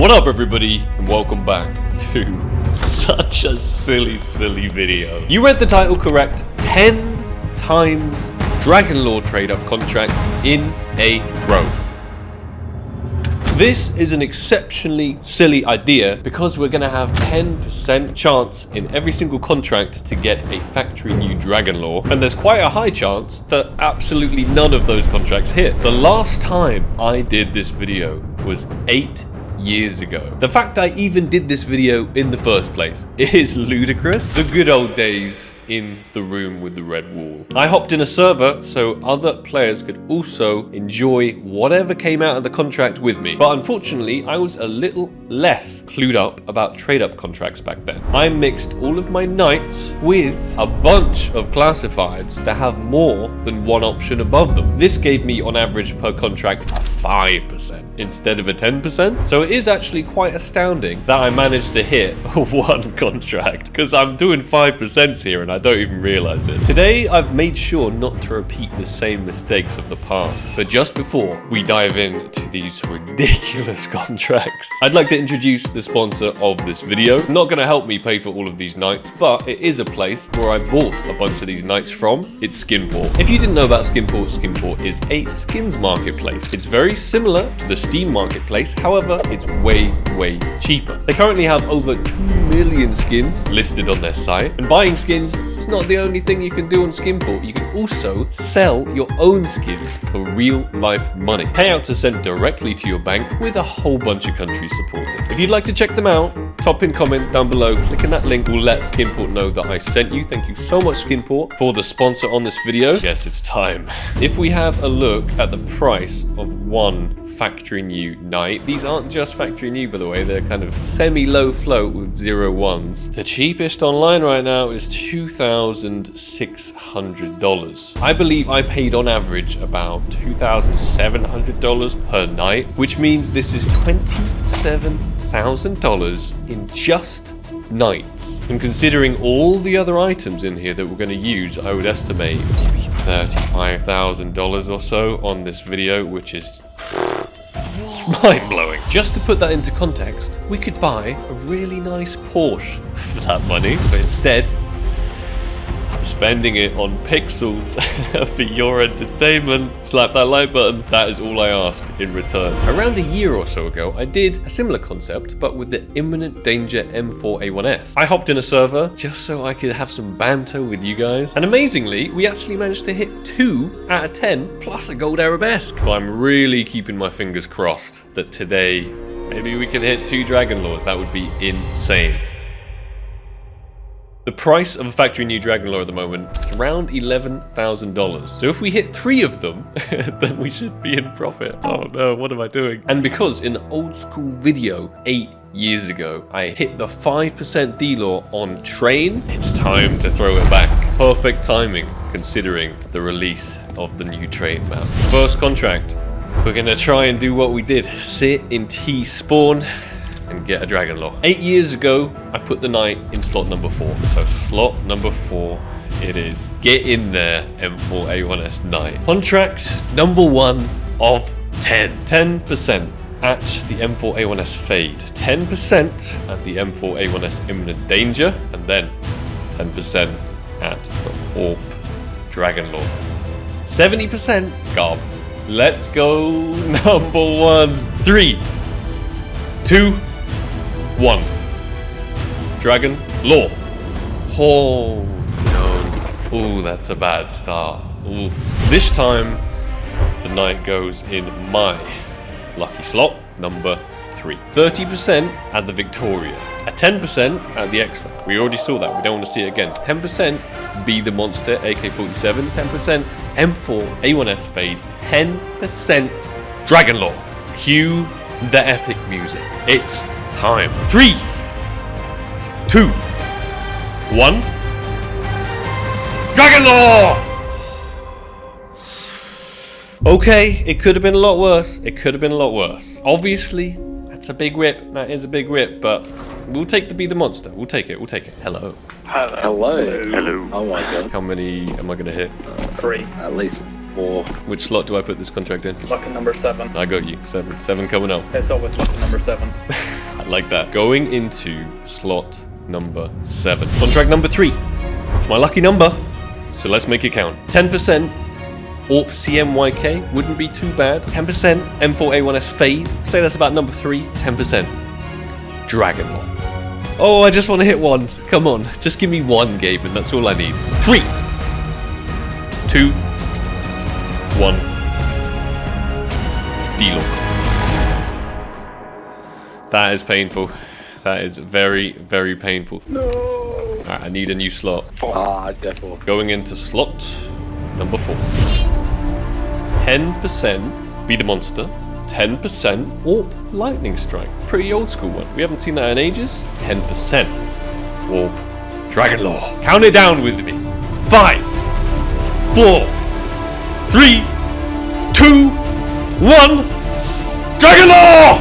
What up everybody, and welcome back to such a silly video. You read the title correct. 10 times Dragon Lore Tradeup contract in a row. This is an exceptionally silly idea because we're going to have 10% chance in every single contract to get a factory new Dragon Lore, and there's quite a high chance that absolutely none of those contracts hit. The last time I did this video was 8 years ago. The fact I even did this video in the first place is ludicrous. The good old days in the room with the red wall. I hopped in a server so other players could also enjoy whatever came out of the contract with me. But unfortunately, I was a little less clued up about trade-up contracts back then. I mixed all of my knights with a bunch of classifieds that have more than one option above them. This gave me on average per contract a 5% instead of a 10%. So it is actually quite astounding that I managed to hit one contract because I'm doing 5% here and I don't even realize it. Today, I've made sure not to repeat the same mistakes of the past. But just before we dive into these ridiculous contracts, I'd like to introduce the sponsor of this video. Not going to help me pay for all of these knights, but it is a place where I bought a bunch of these knights from. It's Skinport. If you didn't know about Skinport, Skinport is a skins marketplace. It's very similar to the Steam marketplace, however, it's way cheaper. They currently have over 2 million skins listed on their site, and buying skins is not the only thing you can do on Skinport. You can also sell your own skins for real life money. Payouts are sent directly to your bank with a whole bunch of countries supported. If you'd like to check them out, top in comment down below, clicking that link will let Skinport know that I sent you. Thank you so much Skinport for the sponsor on this video. Yes, it's time. If we have a look at the price of one factory new knight, these aren't just factory new by the way, they're kind of semi-low float with 0 ones. The cheapest online right now is $2,600. I believe I paid on average about $2,700 per night, which means this is $27,000 in just nights. And considering all the other items in here that we're going to use, I would estimate maybe $35,000 or so on this video, which is it's mind-blowing. Just to put that into context, we could buy a really nice Porsche for that money, but instead I'm spending it on pixels for your entertainment. Slap that like button. That is all I ask in return. Around a year or so ago, I did a similar concept, but with the imminent danger M4A1S. I hopped in a server just so I could have some banter with you guys. And amazingly, we actually managed to hit 2 out of 10 plus a gold arabesque. But I'm really keeping my fingers crossed that today, maybe we can hit 2 Dragon Lores. That would be insane. The price of a factory new Dragon Lore at the moment is around $11,000. So if we hit 3 of them, then we should be in profit. Oh no, what am I doing? And because in the old school video 8 years ago, I hit the 5% D-Lore on Train, it's time to throw it back. Perfect timing considering the release of the new Train map. First contract, we're gonna try and do what we did. Sit in T spawn and get a Dragon Lore. 8 years ago, I put the knight in slot number 4. So slot number 4 it is. Get in there, M4A1S knight. Contract number 1 of 10. 10% at the M4A1S fade. 10% at the M4A1S imminent danger. And then 10% at the AWP Dragon Lore. 70% Garb. Let's go number 1. 3, 2, 1. Dragon Lore. Oh no. Oh, that's a bad start. Oof. This time the knight goes in my lucky slot, number 3. 30% at the Victoria. A 10% at the X-Factor. We already saw that. We don't want to see it again. 10% Be the Monster, AK-47. 10% M4A1S fade. 10% Dragon Lore. Cue the epic music. It's time. 3, 2, 1. Dragon Lore! Okay, it could have been a lot worse. It could have been a lot worse. Obviously, that's a big rip. That is a big rip, but we'll take the Be the Monster. We'll take it. We'll take it. Hello. Hello. Oh my god. How many am I going to hit? 3. At least Or which slot do I put this contract in? Lucky number 7. I got you. 7 coming up. It's always lucky number 7. like that. Going into slot number 7. Contract number 3. It's my lucky number, so let's make it count. 10% AWP CMYK wouldn't be too bad. 10% M4A1S Fade. Say that's about number 3. 10% Dragon Lore. Oh, I just want to hit one. Come on, just give me one, Gabe, and that's all I need. 3, 2, 1. D-Lore. That is painful. That is very, very painful. No. Alright, I need a new slot. I'd go for. Going into slot number 4. 10% Be the Monster. 10% AWP Lightning Strike. Pretty old school one. We haven't seen that in ages. 10% AWP Dragon Lore. Count it down with me. 5, 4, 3, 2, 1. Dragon Lore!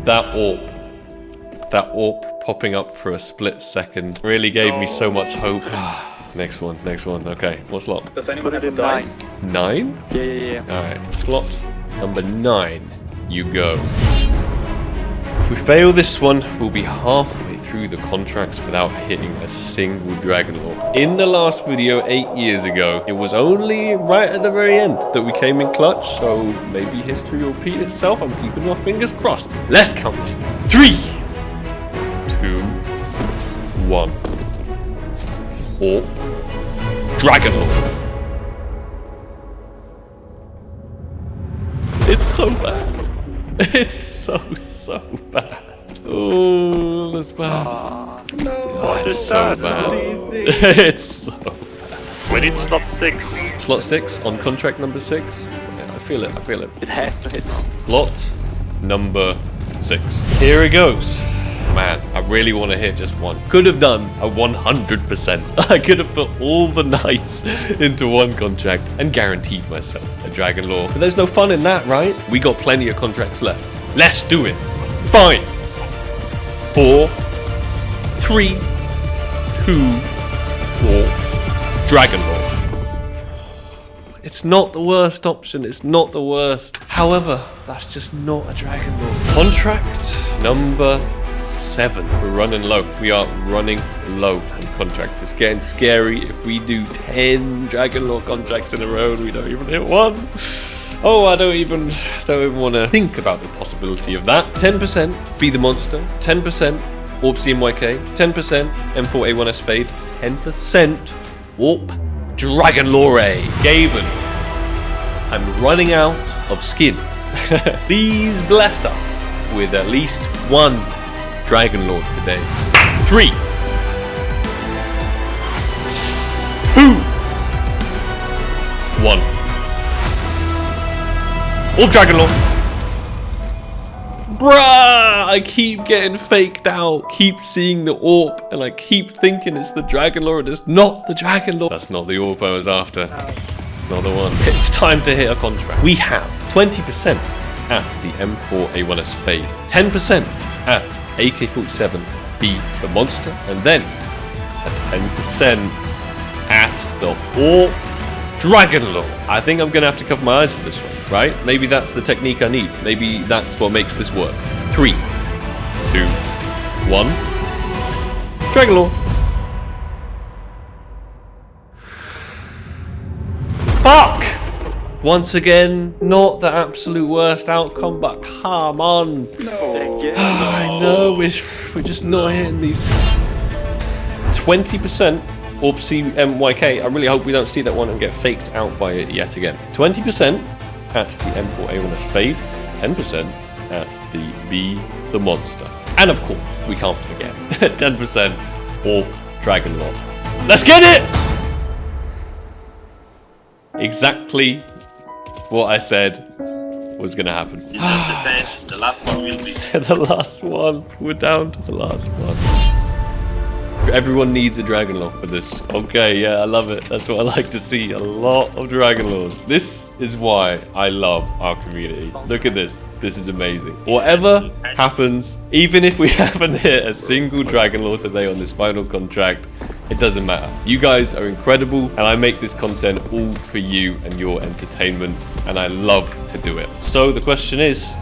That AWP popping up for a split second really gave me so much hope. Next one. Okay, what slot? Does anyone have a dice? 9? Yeah. Alright, slot number 9. You go. If we fail this one, we'll be halfway through the contracts without hitting a single Dragon Lore. In the last video 8 years ago, it was only right at the very end that we came in clutch, so maybe history will repeat itself. I'm keeping my fingers crossed. Let's count this down. 3, 2, 1. Or Dragon Lore. It's so bad. It's so bad. Oh, that's bad. No. Oh, it's so bad. It's so bad. We need slot 6. Slot 6 on contract number 6. Yeah, I feel it. It has to hit now. Slot number 6. Here it goes. Man, I really want to hit just one. Could have done a 100%. I could have put all the knights into one contract and guaranteed myself a Dragon Lore. But there's no fun in that, right? We got plenty of contracts left. Let's do it. 5, 4, 3, 2, 4. Dragon Lore. It's not the worst option. It's not the worst. However, that's just not a Dragon Lore. Contract number 7. We're running low. We are running low on contract. It's getting scary. If we do 10 Dragon Lore contracts in a row and we don't even hit one. Oh, I don't even want to think about the possibility of that. 10% Be the Monster. 10% AWP CMYK. 10% M4A1S Fade. 10% AWP Dragon Lore. Gaben, I'm running out of skins. Please bless us with at least one Dragon Lore today. 3, 2, 1. AWP Dragon Lore. Bruh! I keep getting faked out. Keep seeing the AWP and I keep thinking it's the Dragon Lore and it's not the Dragon Lore. That's not the AWP I was after. It's not the one. It's time to hit a contract. We have 20% at the M4A1S Fade. 10% at AK-47 Be the Monster, and then a 10% at the AWP Dragon Lore. I think I'm gonna have to cover my eyes for this one, right? Maybe that's the technique I need. Maybe that's what makes this work. 3, 2, 1. Dragon Lore. Fuck! Once again, not the absolute worst outcome, but come on. No. I know, we're just not hitting these. 20% AWP CMYK. I really hope we don't see that one and get faked out by it yet again. 20% at the M4A1S Fade. 10% at the Be the Monster. And of course, we can't forget 10% AWP Dragon Lore. Let's get it! Exactly what I said was gonna happen. It just depends. The last one will be. The last one. We're down to the last one. Everyone needs a Dragon Lore for this. Okay, yeah, I love it. That's what I like to see. A lot of Dragon Lores. This is why I love our community. Look at this. This is amazing. Whatever happens, even if we haven't hit a single Dragon Lore today on this final contract, it doesn't matter. You guys are incredible, and I make this content all for you and your entertainment, and I love to do it. So the question is,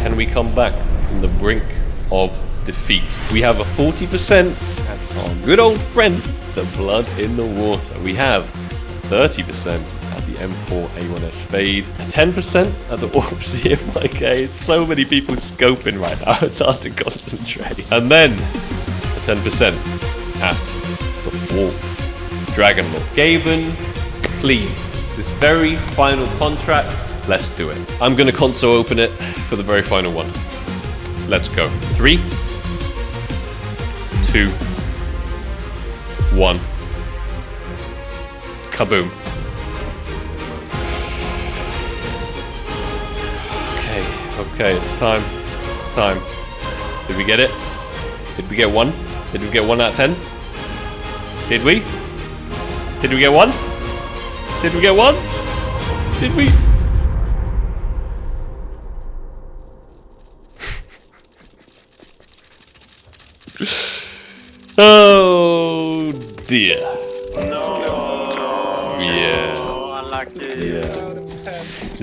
Can we come back from the brink of defeat? We have a 40%. That's our good old friend, the blood in the water. We have 30% at the M4 A1S Fade, 10% at the AWP CMYK. So many people scoping right now, it's hard to concentrate. And then 10% at the AWP Dragon Lore. Gaben, please, this very final contract, let's do it. I'm gonna console open it for the very final one. Let's go. 3, 2, 1. Kaboom. Okay, it's time. It's time. Did we get it? Did we get 1? Did we get 1 out of 10? Did we? Did we get 1? Did we get 1? Did we? Oh dear. No. Yeah. Oh, unlucky. Yeah.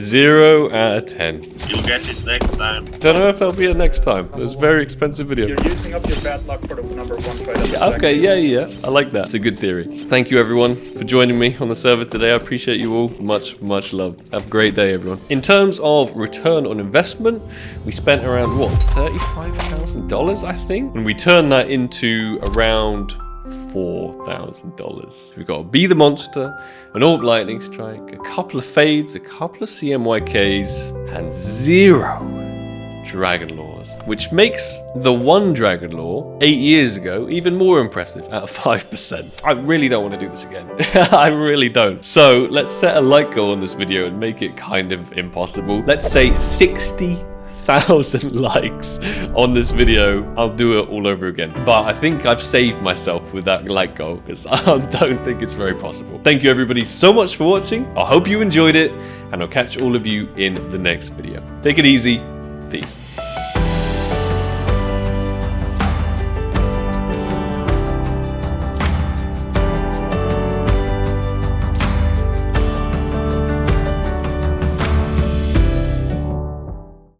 0 out of 10. You'll get it next time. Don't know if that'll be it next time. It was a very expensive video. You're using up your bad luck for the number 1 trade. Okay, yeah. I like that. It's a good theory. Thank you everyone for joining me on the server today. I appreciate you all. Much love. Have a great day, everyone. In terms of return on investment, we spent around, what, $35,000, I think? And we turned that into around $4,000. We've got a Be the Monster, an AWP Lightning Strike, a couple of Fades, a couple of CMYKs, and 0 Dragon Lores, which makes the 1 Dragon Lore 8 years ago even more impressive at 5%. I really don't want to do this again. I really don't. So let's set a like goal on this video and make it kind of impossible. Let's say 60,000 likes on this video. I'll do it all over again. But I think I've saved myself with that like goal because I don't think it's very possible. Thank you everybody so much for watching. I hope you enjoyed it and I'll catch all of you in the next video. Take it easy. Peace.